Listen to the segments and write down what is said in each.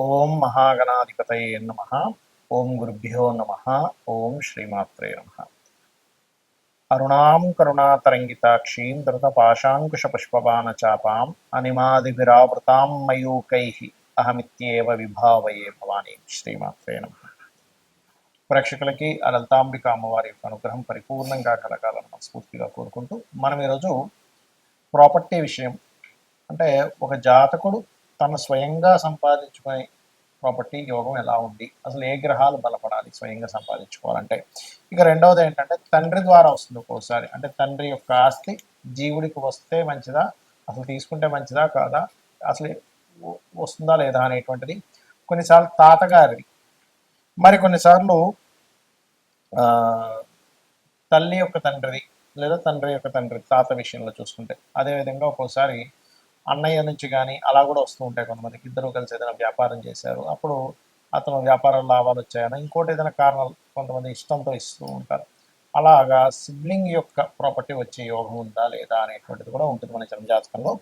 ఓం మహాగణాధిపతయే నమః. ఓం గురుభ్యో నమః. ఓం శ్రీమాత్రే నమః. అరుణాం కరుణాతరంగితాక్షీం ధృతపాశాంకుశపుష్పబాణచాపాం అనిమాదిభిరావృతాం మయూకైః అహమిత్యేవ విభావయే భవానీ. శ్రీమాత్రే నమః. ప్రేక్షకులకి ఆ లలితాంబిక అమ్మవారి యొక్క అనుగ్రహం పరిపూర్ణంగా కలగాలని మనస్ఫూర్తిగా కోరుకుంటూ మనం ఈరోజు ప్రాపర్టీ విషయం, అంటే ఒక జాతకుడు తను స్వయంగా సంపాదించుకునే ప్రాపర్టీ యోగం ఎలా ఉంది, అసలు ఏ గ్రహాలు బలపడాలి స్వయంగా సంపాదించుకోవాలంటే. ఇక రెండవది ఏంటంటే తండ్రి ద్వారా వస్తుంది ఒక్కోసారి, అంటే తండ్రి యొక్క ఆస్తి జీవుడికి వస్తే మంచిదా, అసలు తీసుకుంటే మంచిదా కాదా, అసలు వస్తుందా లేదా అనేటువంటిది. కొన్నిసార్లు తాతగారిది, మరి కొన్నిసార్లు తల్లి యొక్క తండ్రిది, లేదా తండ్రి యొక్క తండ్రి తాత విషయంలో చూసుకుంటే. అదేవిధంగా ఒక్కోసారి అన్నయ్య నుంచి కానీ అలా కూడా వస్తూ ఉంటాయి. కొంతమందికి ఇద్దరు కలిసి ఏదైనా వ్యాపారం చేశారు, అప్పుడు అతను వ్యాపార లాభాలు వచ్చాయని, ఇంకోటి ఏదైనా కారణాలు కొంతమంది ఇష్టంతో ఇస్తూ ఉంటారు. అలాగా సిబ్లింగ్ యొక్క ప్రాపర్టీ వచ్చే యోగం ఉందా లేదా అనేటువంటిది కూడా ఉంటుంది మన జన్మజాతకంలో.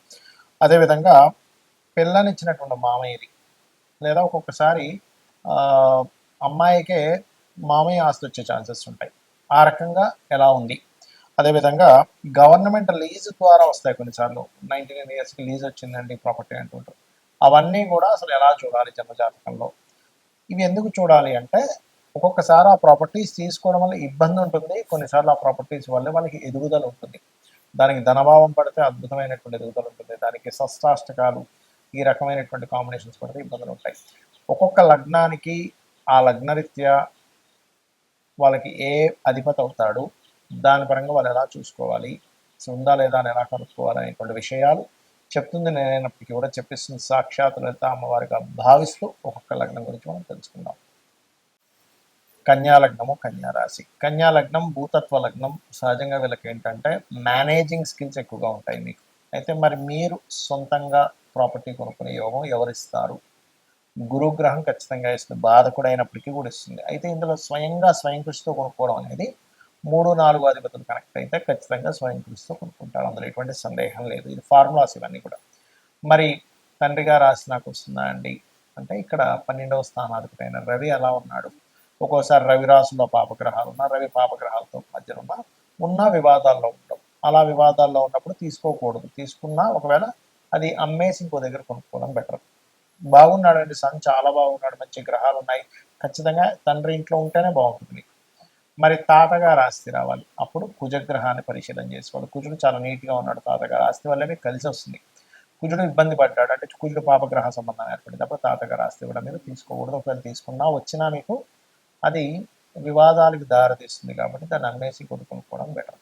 అదేవిధంగా పిల్లనిచ్చినటువంటి మామయ్యది, లేదా ఒక్కొక్కసారి అమ్మాయికే మామయ్య ఆస్తి వచ్చే ఛాన్సెస్ ఉంటాయి. ఆ రకంగా ఎలా ఉంది. అదేవిధంగా గవర్నమెంట్ లీజ్ ద్వారా వస్తాయి కొన్నిసార్లు. 99 ఇయర్స్కి లీజ్ వచ్చిందండి ప్రాపర్టీ అంటుంటారు. అవన్నీ కూడా అసలు ఎలా చూడాలి జన్మజాతకంలో. ఇవి ఎందుకు చూడాలి అంటే, ఒక్కొక్కసారి ఆ ప్రాపర్టీస్ తీసుకోవడం వల్ల ఇబ్బంది ఉంటుంది, కొన్నిసార్లు ఆ ప్రాపర్టీస్ వల్ల వాళ్ళకి ఎదుగుదల ఉంటుంది. దానికి ధనభావం పడితే అద్భుతమైనటువంటి ఎదుగుదల ఉంటుంది, దానికి షష్టాష్టకాలు ఈ రకమైనటువంటి కాంబినేషన్స్ పడితే ఇబ్బందులు ఉంటాయి. ఒక్కొక్క లగ్నానికి ఆ లగ్నరీత్యా వాళ్ళకి ఏ అధిపతి అవుతాడు, దాని పరంగా వాళ్ళు ఎలా చూసుకోవాలి, ఉందా లేదా అని ఎలా కనుక్కోవాలి అనేటువంటి విషయాలు చెప్తుంది నేనైనప్పటికీ కూడా చెప్పిస్తుంది సాక్షాత్ లలిత అమ్మవారిగా భావిస్తూ ఒక్కొక్క లగ్నం గురించి మనం తెలుసుకుందాం. కన్యాలగ్నము, కన్యారాశి. కన్యాలగ్నం భూతత్వ లగ్నం. సహజంగా వీళ్ళకి ఏంటంటే మేనేజింగ్ స్కిల్స్ ఎక్కువగా ఉంటాయి మీకు. అయితే మరి మీరు సొంతంగా ప్రాపర్టీ కొనుక్కునే యోగం ఎవరిస్తారు? గురుగ్రహం ఖచ్చితంగా ఇస్తుంది, బాధకుడు అయినప్పటికీ కూడా ఇస్తుంది. అయితే ఇందులో స్వయం కృషితో కొనుక్కోవడం అనేది 3-4 అధిపతులు కనెక్ట్ అయితే ఖచ్చితంగా స్వయం కృషితో కొనుక్కుంటారు, అందులో ఎటువంటి సందేహం లేదు. ఇది ఫార్ములాస్ ఇవన్నీ కూడా. మరి తండ్రిగా రాసి నాకు వస్తుందా అండి అంటే, ఇక్కడ 12వ స్థానాధిపతి అయిన రవి ఎలా ఉన్నాడు. ఒక్కోసారి రవి రాశిలో పాపగ్రహాలు ఉన్నా, రవి పాపగ్రహాలతో మధ్యన ఉన్న వివాదాల్లో ఉండవు. అలా వివాదాల్లో ఉన్నప్పుడు తీసుకోకూడదు. తీసుకున్నా ఒకవేళ అది అమ్మేసి ఇంకో దగ్గర కొనుక్కోవడం బెటర్. బాగున్నాడండి సన్, చాలా బాగున్నాడు, మంచి గ్రహాలు ఉన్నాయి, ఖచ్చితంగా తండ్రి ఇంట్లో ఉంటేనే బాగుంటుంది. మరి తాతగారు ఆస్తి రావాలి, అప్పుడు కుజగ్రహాన్ని పరిశీలన చేసుకోవాలి. కుజుడు చాలా నీట్గా ఉన్నాడు, తాతగారు ఆస్తి వల్లనే కలిసి వస్తుంది. కుజుడు ఇబ్బంది పడ్డాడు అంటే కుజుడు పాపగ్రహ సంబంధం ఏర్పడింది, అప్పుడు తాతగారు ఆస్తి కూడా మీరు తీసుకోకూడదు. ఒకవేళ తీసుకున్నా వచ్చినా మీకు అది వివాదాలకు దారితీస్తుంది, కాబట్టి దాన్ని అమ్మేసి కొనుక్కోవడం బెటర్.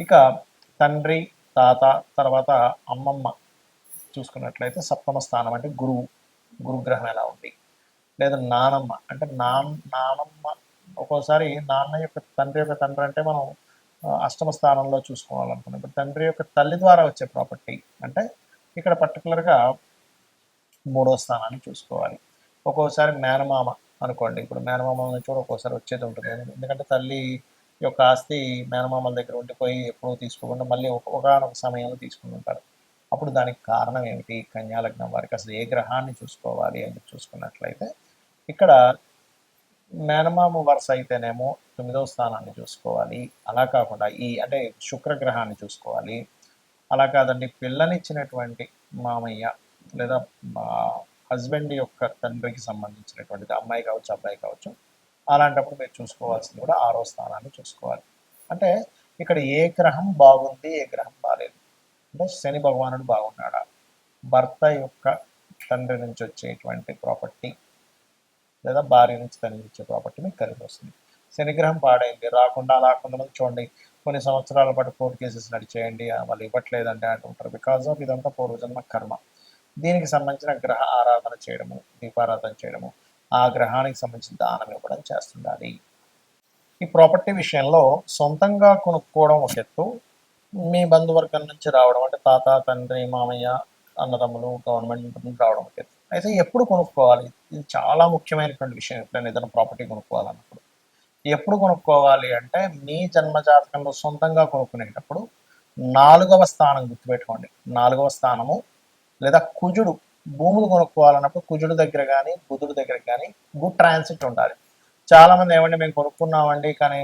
ఇక తండ్రి, తాత, తర్వాత అమ్మమ్మ చూసుకున్నట్లయితే సప్తమ స్థానం అంటే గురుగ్రహం ఎలా ఉంది. లేదా నానమ్మ అంటే నానమ్మ, ఒక్కోసారి నాన్న యొక్క తండ్రి యొక్క తండ్రి అంటే మనం అష్టమ స్థానంలో చూసుకోవాలనుకున్నాం. ఇప్పుడు తండ్రి యొక్క తల్లి ద్వారా వచ్చే ప్రాపర్టీ అంటే ఇక్కడ పర్టికులర్గా 3వ స్థానాన్ని చూసుకోవాలి. ఒక్కోసారి మేనమామ అనుకోండి, ఇప్పుడు మేనమామ నుంచి కూడా ఒక్కోసారి వచ్చేది ఉంటుంది. ఎందుకంటే తల్లి యొక్క ఆస్తి మేనమామల దగ్గర ఉండిపోయి ఎప్పుడూ తీసుకోకుండా మళ్ళీ ఒకనొక సమయంలో తీసుకుని ఉంటారు. అప్పుడు దానికి కారణం ఏమిటి? కన్యాలగ్నం వారికి అసలు ఏ గ్రహాన్ని చూసుకోవాలి అని చూసుకున్నట్లయితే, ఇక్కడ మేనమామ వరుస అయితేనేమో 9వ స్థానాన్ని చూసుకోవాలి. అలా కాకుండా అంటే శుక్రగ్రహాన్ని చూసుకోవాలి. అలా కాదండి, పిల్లనిచ్చినటువంటి మామయ్య లేదా హస్బెండ్ యొక్క తండ్రికి సంబంధించినటువంటిది, అమ్మాయి కావచ్చు అబ్బాయి కావచ్చు, అలాంటప్పుడు మీరు చూసుకోవాల్సింది కూడా 6వ స్థానాన్ని చూసుకోవాలి. అంటే ఇక్కడ ఏ గ్రహం బాగుంది, ఏ గ్రహం బాగాలేదు అంటే, శని భగవానుడు బాగున్నాడా, భర్త యొక్క తండ్రి నుంచి వచ్చేటువంటి ప్రాపర్టీ లేదా భార్య నుంచి తండ్రి ఇచ్చే ప్రాపర్టీ మీకు కలిసి వస్తుంది. శనిగ్రహం పాడైంది, రాకుండా అలా కొంతమంది చూడండి కొన్ని సంవత్సరాల పాటు కోర్టు కేసెస్ నడిచేయండి, వాళ్ళు ఇవ్వట్లేదంటే అంటుంటారు. బికాజ్ ఆఫ్ ఇదంతా పూర్వజన్మ కర్మ. దీనికి సంబంధించిన గ్రహ ఆరాధన చేయడము, దీపారాధన చేయడము, ఆ గ్రహానికి సంబంధించిన దానం ఇవ్వడం చేస్తుండాలి. ఈ ప్రాపర్టీ విషయంలో సొంతంగా కొనుక్కోవడం ఒక ఎత్తు, మీ బంధువర్గం నుంచి రావడం అంటే తాత, తండ్రి, మామయ్య, అన్నదమ్ములు, గవర్నమెంట్ నుంచి రావడం ఒక ఎత్తు. అయితే ఎప్పుడు కొనుక్కోవాలి, ఇది చాలా ముఖ్యమైనటువంటి విషయం. ఎప్పుడైనా ఏదైనా ప్రాపర్టీ కొనుక్కోవాలన్నప్పుడు ఎప్పుడు కొనుక్కోవాలి అంటే, మీ జన్మజాతకంలో సొంతంగా కొనుక్కునేటప్పుడు 4వ స్థానం గుర్తుపెట్టుకోండి. 4వ స్థానము లేదా కుజుడు భూములు కొనుక్కోవాలన్నప్పుడు కుజుడి దగ్గర కానీ బుధుడి దగ్గర కానీ గుడ్ ట్రాన్సిట్ ఉండాలి. చాలామంది ఏమంటే మేము కొనుక్కున్నామండి కానీ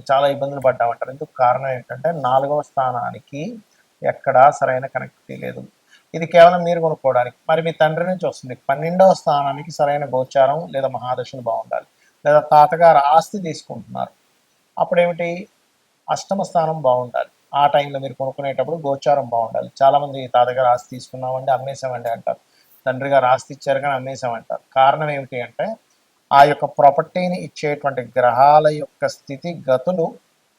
చాలా ఇబ్బందులు పడ్డామంటారు. ఎందుకు కారణం ఏంటంటే 4వ స్థానానికి ఎక్కడా సరైన కనెక్టివిటీ లేదు. ఇది కేవలం మీరు కొనుక్కోవడానికి. మరి మీ తండ్రి నుంచి వస్తుంది. 12వ స్థానానికి సరైన గోచారం లేదా మహాదశలు బాగుండాలి. లేదా తాతగారు ఆస్తి తీసుకుంటున్నారు. అప్పుడేమిటి, అష్టమ స్థానం బాగుండాలి. ఆ టైంలో మీరు కొనుక్కునేటప్పుడు గోచారం బాగుండాలి. చాలామంది తాతగారు ఆస్తి తీసుకున్నామండి అమ్మేసామండి అంటారు. తండ్రి గారు ఆస్తి ఇచ్చారు కానీ అమ్మేసామంటారు. కారణం ఏమిటి అంటే ఆ యొక్క ప్రాపర్టీని ఇచ్చేటువంటి గ్రహాల యొక్క స్థితి గతులు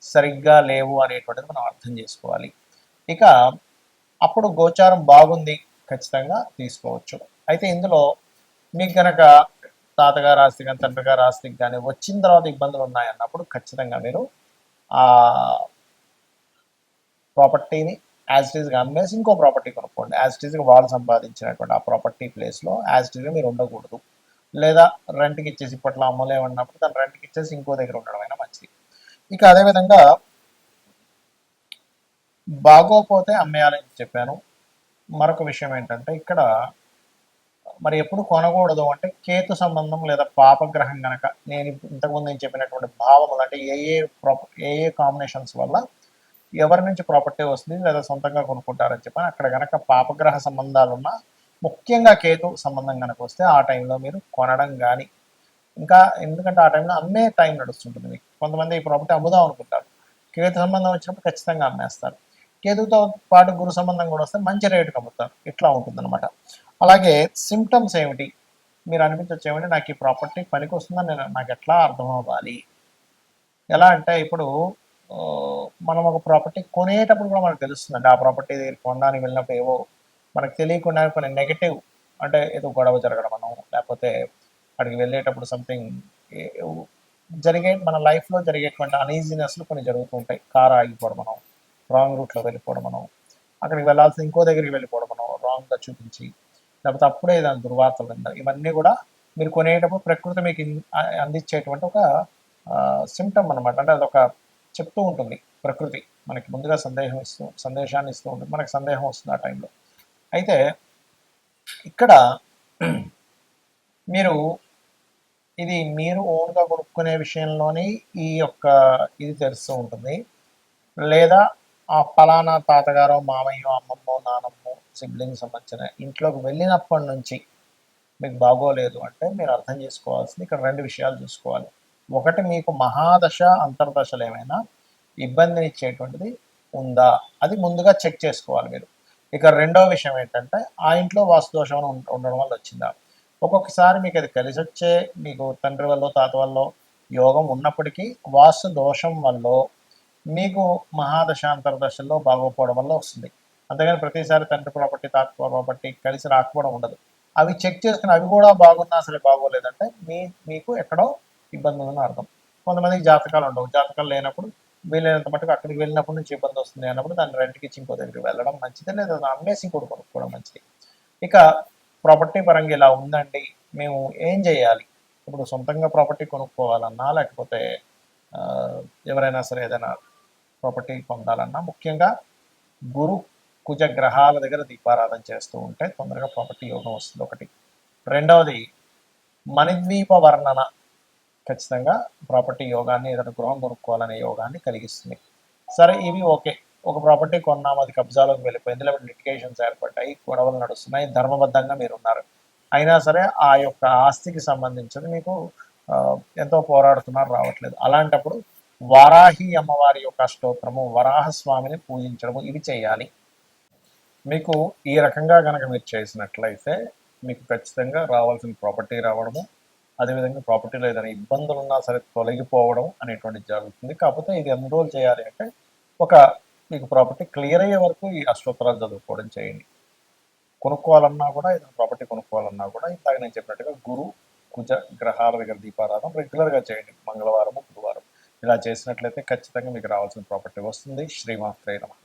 సరిగ్గా లేవు అనేటువంటిది మనం అర్థం చేసుకోవాలి. ఇక అప్పుడు గోచారం బాగుంది, ఖచ్చితంగా తీసుకోవచ్చు. అయితే ఇందులో మీకు కనుక తాతగారు ఆస్తి కానీ తండ్రి గారు ఆస్తికి కానీ వచ్చిన తర్వాత ఇబ్బందులు ఉన్నాయన్నప్పుడు ఖచ్చితంగా మీరు ఆ ప్రాపర్టీని యాజ్ ఇట్ ఈస్గా అమ్మేసి ఇంకో ప్రాపర్టీ కొనుక్కోండి. యాజ్ ఇట్ ఈస్గా వాళ్ళు సంపాదించినటువంటి ఆ ప్రాపర్టీ ప్లేస్లో యాజ్ ఇట్ ఈస్గా మీరు ఉండకూడదు. లేదా రెంట్కి ఇచ్చేసి ఇప్పట్లో అమ్మలేమన్నప్పుడు దాన్ని రెంట్కి ఇచ్చేసి ఇంకో దగ్గర ఉండడం అయినా మంచిది. ఇక అదేవిధంగా బాగోపోతే అమ్మేయాలని చెప్పాను. మరొక విషయం ఏంటంటే ఇక్కడ మరి ఎప్పుడు కొనకూడదు అంటే కేతు సంబంధం లేదా పాపగ్రహం కనుక నేను ఇంతకుముందు నేను చెప్పినటువంటి భావములు అంటే ఏ ఏ కాంబినేషన్స్ వల్ల ఎవరి నుంచి ప్రాపర్టీ వస్తుంది లేదా సొంతంగా కొనుక్కుంటారని చెప్పని అక్కడ కనుక పాపగ్రహ సంబంధాలు ఉన్న ముఖ్యంగా కేతు సంబంధం కనుక వస్తే ఆ టైంలో మీరు కొనడం కానీ ఇంకా ఎందుకంటే ఆ టైంలో అమ్మే టైం నడుస్తుంటుంది. మీకు కొంతమంది ఈ ప్రాపర్టీ అమ్ముదాం అనుకుంటారు. కేతు సంబంధం వచ్చినప్పుడు ఖచ్చితంగా అమ్మేస్తారు. కేతుతో పాటు గురు సంబంధం కూడా వస్తే మంచి రేటుకి అమ్ముతారు. ఇట్లా ఉంటుందన్నమాట. అలాగే సిమ్టమ్స్ ఏమిటి, మీరు అనిపించవచ్చు ఏమిటి నాకు ఈ ప్రాపర్టీ పనికి వస్తుందని నేను నాకు ఎట్లా అర్థం అవ్వాలి. ఎలా అంటే ఇప్పుడు మనం ఒక ప్రాపర్టీ కొనేటప్పుడు కూడా మనకు తెలుస్తుందండి. ఆ ప్రాపర్టీ కొనడానికి వెళ్ళినప్పుడు ఏవో మనకు తెలియకుండా కొన్ని నెగటివ్ అంటే ఏదో గొడవ జరగడం మనం లేకపోతే అక్కడికి వెళ్ళేటప్పుడు సంథింగ్ మన లైఫ్లో జరిగేటువంటి అనీజీనెస్లు కొన్ని జరుగుతూ ఉంటాయి. కారు ఆగిపోవడం మనం, రాంగ్ రూట్లో వెళ్ళిపోవడం మనం, అక్కడికి వెళ్ళాల్సిన ఇంకో దగ్గరికి వెళ్ళిపోవడం మనం రాంగ్గా చూపించి, లేకపోతే అప్పుడే దాని దుర్వార్తలు విన్నారు. ఇవన్నీ కూడా మీరు కొనేటప్పుడు ప్రకృతి మీకు అందించేటువంటి ఒక సిమ్టమ్ అనమాట. అంటే అదొక చెప్తూ ఉంటుంది ప్రకృతి మనకి ముందుగా సందేశాన్ని ఇస్తూ ఉంటుంది. మనకి సందేహం వస్తుంది ఆ టైంలో. అయితే ఇక్కడ ఇది మీరు ఓన్గా కొనుక్కునే విషయంలోనే ఈ యొక్క ఇది తెలుస్తూ ఉంటుంది. లేదా ఆ ఫలానా తాతగారో మామయ్యో అమ్మమ్మో నానమ్మో సిబ్లింగ్ సంబంధించిన ఇంట్లోకి వెళ్ళినప్పటి నుంచి మీకు బాగోలేదు అంటే మీరు అర్థం చేసుకోవాల్సింది ఇక్కడ 2 విషయాలు చూసుకోవాలి. ఒకటి, మీకు మహాదశ అంతర్దశలు ఏమైనా ఇబ్బందినిచ్చేటువంటిది ఉందా అది ముందుగా చెక్ చేసుకోవాలి మీరు. ఇక రెండవ విషయం ఏంటంటే ఆ ఇంట్లో వాస్తు దోషం ఉండడం వల్ల వచ్చిందా. ఒక్కొక్కసారి మీకు అది కలిసి వచ్చే మీకు తండ్రి వల్ల తాత వల్ల యోగం ఉన్నప్పటికీ వాస్తు దోషం వల్ల మీకు మహాదశ అంతర్దశల్లో బాగోపోవడం వల్ల వస్తుంది. అంతేగాని ప్రతిసారి తండ్రి ప్రాపర్టీ తాత ప్రాపర్టీ కలిసి రాకపోవడం ఉండదు. అవి చెక్ చేసుకుని అవి కూడా బాగున్నా సరే బాగోలేదంటే మీకు ఎక్కడో ఇబ్బంది ఉందని అర్థం. కొంతమందికి జాతకాలు ఉండవు. జాతకాలు లేనప్పుడు వీలైనంత మటుకు అక్కడికి వెళ్ళినప్పటి నుంచి ఇబ్బంది వస్తుంది అన్నప్పుడు దాన్ని రెంట్కి ఇచ్చి ఇంకో దగ్గరికి వెళ్ళడం మంచిది, లేదా అమ్మేసి ఇంకోటి కొనుక్కోవడం మంచిది. ఇక ప్రాపర్టీ పరంగా ఇలా ఉందండి, మేము ఏం చేయాలి? ఇప్పుడు సొంతంగా ప్రాపర్టీ కొనుక్కోవాలన్నా లేకపోతే ఎవరైనా సరే ఏదైనా ప్రాపర్టీ పొందాలన్నా ముఖ్యంగా గురు కుజ గ్రహాల దగ్గర దీపారాధన చేస్తూ ఉంటే తొందరగా ప్రాపర్టీ యోగం వస్తుంది ఒకటి. రెండవది, మణిద్వీప వర్ణన ఖచ్చితంగా ప్రాపర్టీ యోగాన్ని ఏదైనా గృహం కొనుక్కోవాలనే యోగాన్ని కలిగిస్తుంది. సరే ఇవి ఓకే, ఒక ప్రాపర్టీ కొన్నాము అది కబ్జాలోకి వెళ్ళిపోయింది, లేకపోతే లిటిగేషన్స్ ఏర్పడ్డాయి, గొడవలు నడుస్తున్నాయి, ధర్మబద్ధంగా మీరు ఉన్నారు, అయినా సరే ఆ యొక్క ఆస్తికి సంబంధించి మీకు ఎంతో పోరాడుతున్నారు రావట్లేదు. అలాంటప్పుడు వారాహి అమ్మవారి యొక్క స్తోత్రము, వరాహస్వామిని పూజించడము ఇవి చేయాలి. మీకు ఈ రకంగా కనుక మీరు చేసినట్లయితే మీకు ఖచ్చితంగా రావాల్సిన ప్రాపర్టీ రావడము, అదేవిధంగా ప్రాపర్టీలో ఏదైనా ఇబ్బందులు ఉన్నా సరే తొలగిపోవడం అనేటువంటిది జరుగుతుంది. కాకపోతే ఇది ఎన్ని రోజులు చేయాలి అంటే మీకు ప్రాపర్టీ క్లియర్ అయ్యే వరకు ఈ అష్టోత్తరాలు చదువుకోవడం చేయండి. కొనుక్కోవాలన్నా కూడా ఏదైనా ప్రాపర్టీ కొనుక్కోవాలన్నా కూడా ఇందాక నేను చెప్పినట్టుగా గురు కుజ గ్రహాల దగ్గర దీపారాధన రెగ్యులర్గా చేయండి. మంగళవారం బుధవారం ఇలా చేసినట్లయితే ఖచ్చితంగా మీకు రావాల్సిన ప్రాపర్టీ వస్తుంది. శ్రీమాత్రే నమః.